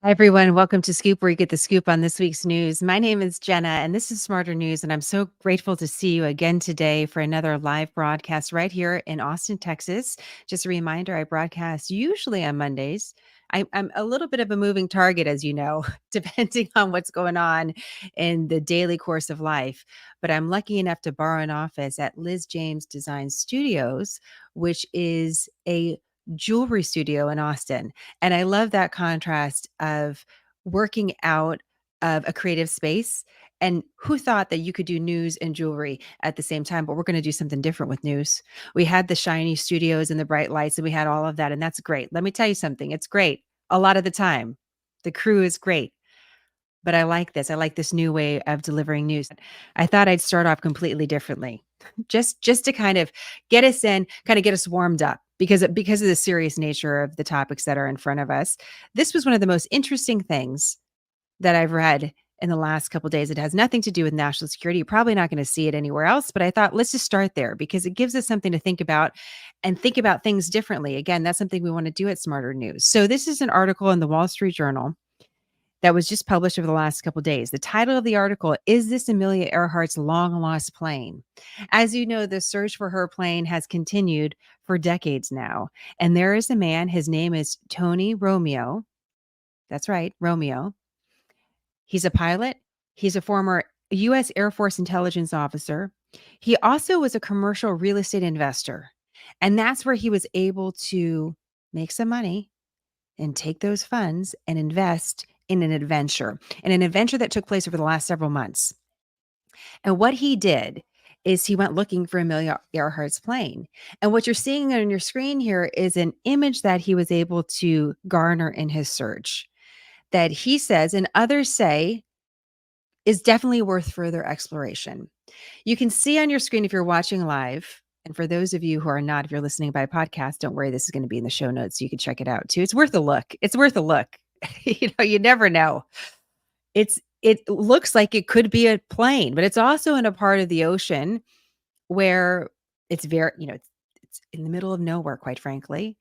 Hi, everyone. Welcome to Scoop, where you get the scoop on this week's news. My name is Jenna, and this is Smarter News. And I'm so grateful to see you again today for another live broadcast right here in Austin, Texas. Just a reminder, I broadcast usually on Mondays. I'm a little bit of a moving target, as you know, depending on what's going on in the daily course of life. But I'm lucky enough to borrow an office at Liz James Design Studios, which is a jewelry studio in Austin. And I love that contrast of working out of a creative space. And who thought that you could do news and jewelry at the same time? But we're going to do something different with news. We had the shiny studios and the bright lights, and we had all of that. And that's great. Let me tell you something, it's great a lot of the time. The crew is great. But I like this. I like this new way of delivering news. I thought I'd start off completely differently. Just to kind of get us in, kind of get us warmed up because of the serious nature of the topics that are in front of us. This was one of the most interesting things that I've read in the last couple of days. It has nothing to do with national security. You're probably not going to see it anywhere else, but I thought let's just start there because it gives us something to think about and think about things differently. Again, that's something we want to do at Smarter News. So this is an article in the Wall Street Journal that was just published over the last couple of days. The title of the article is This Amelia Earhart's Long Lost Plane? As you know, the search for her plane has continued for decades now. And there is a man, his name is Tony Romeo. That's right, Romeo. He's a pilot, he's a former U.S. Air Force intelligence officer. He also was a commercial real estate investor. And that's where he was able to make some money and take those funds and invest in an adventure that took place over the last several months. And what he did is he went looking for Amelia Earhart's plane. And what you're seeing on your screen here is an image that he was able to garner in his search that he says and others say is definitely worth further exploration. You can see on your screen if you're watching live. And for those of you who are not, if you're listening by podcast, don't worry, this is going to be in the show notes. So you can check it out too. It's worth a look. It's worth a look. You never know. It looks like it could be a plane, but it's also in a part of the ocean where it's very, it's in the middle of nowhere, quite frankly.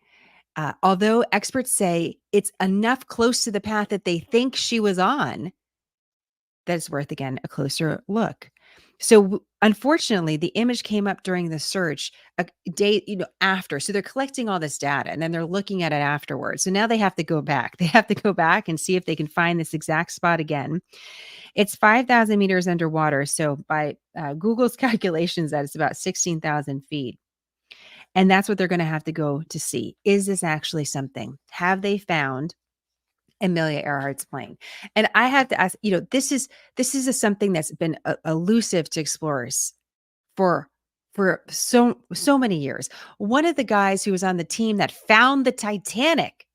Although experts say it's enough close to the path that they think she was on, that it's worth, again, a closer look. So unfortunately, the image came up during the search a day, after. So they're collecting all this data and then they're looking at it afterwards. So now they have to go back. They have to go back and see if they can find this exact spot again. It's 5,000 meters underwater. So by Google's calculations, that it's about 16,000 feet. And that's what they're going to have to go to see. Is this actually something? Have they found Amelia Earhart's plane? And I have to ask, this is something that's been elusive to explorers for so many years. One of the guys who was on the team that found the Titanic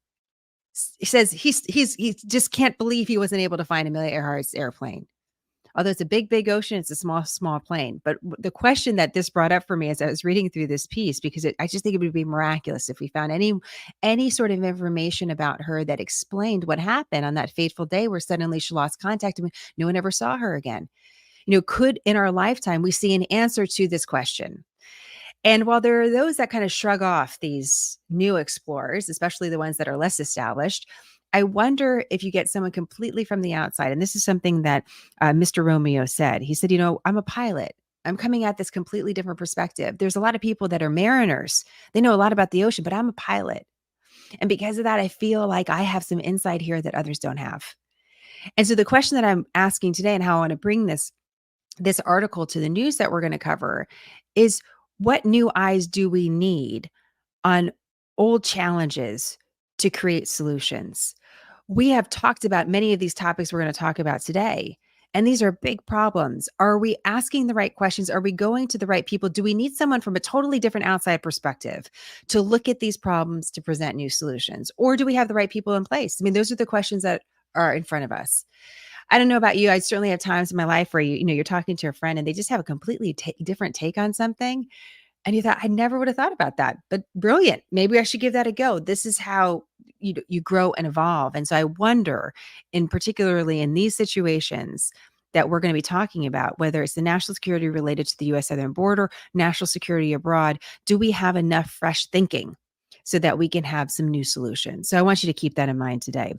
says he just can't believe he wasn't able to find Amelia Earhart's airplane. Although it's a big ocean, it's a small plane. But the question that this brought up for me as I was reading through this piece, because I just think it would be miraculous if we found any sort of information about her that explained what happened on that fateful day where suddenly she lost contact and no one ever saw her again. Could in our lifetime we see an answer to this question? And while there are those that kind of shrug off these new explorers, especially the ones that are less established, I wonder if you get someone completely from the outside. And this is something that Mr. Romeo said. He said, I'm a pilot. I'm coming at this completely different perspective. There's a lot of people that are mariners. They know a lot about the ocean, but I'm a pilot. And because of that, I feel like I have some insight here that others don't have. And so the question that I'm asking today and how I want to bring this article to the news that we're going to cover is, what new eyes do we need on old challenges to create solutions? We have talked about many of these topics we're going to talk about today, and these are big problems. Are we asking the right questions? Are we going to the right people? Do we need someone from a totally different outside perspective to look at these problems to present new solutions? Or do we have the right people in place? I mean, those are the questions that are in front of us. I don't know about you. I certainly have times in my life where you're talking to a friend and they just have a completely different take on something. And you thought, I never would have thought about that, but brilliant. Maybe I should give that a go. This is how you grow and evolve. And so I wonder, particularly in these situations that we're going to be talking about, whether it's the national security related to the U.S. southern border, national security abroad, do we have enough fresh thinking so that we can have some new solutions? So I want you to keep that in mind today.